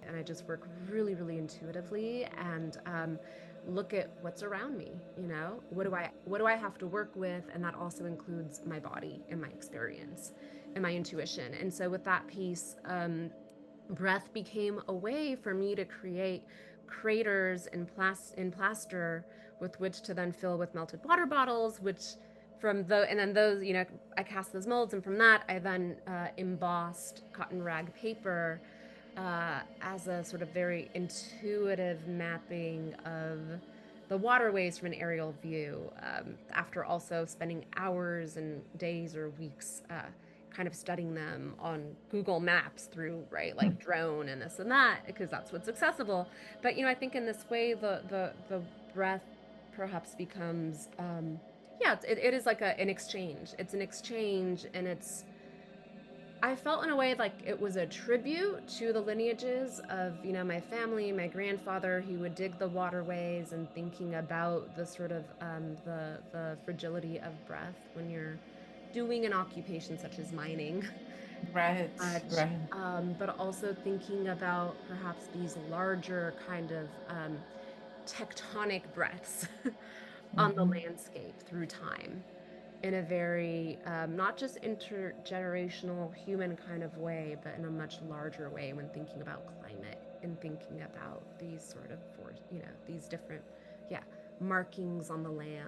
and I just work really, really intuitively and look at what's around me. What do I have to work with, and that also includes my body and my experience and my intuition. And so with that piece, breath became a way for me to create craters in plaster with which to then fill with melted water bottles, which from the and then those, I cast those molds, and from that I then embossed cotton rag paper as a sort of very intuitive mapping of the waterways from an aerial view, after also spending hours and days or weeks kind of studying them on Google Maps through, right, like drone and this and that, because that's what's accessible. But I think in this way, the breath perhaps becomes, yeah, it is like an exchange. It's an exchange, and I felt in a way like it was a tribute to the lineages of, my family, my grandfather, who would dig the waterways, and thinking about the sort of the fragility of breath when you're doing an occupation such as mining. Right, But, right. but also thinking about perhaps these larger kind of tectonic breaths on the Hmm. landscape through time in a very not just intergenerational human kind of way, but in a much larger way when thinking about climate and thinking about these sort of these different, yeah, markings on the land.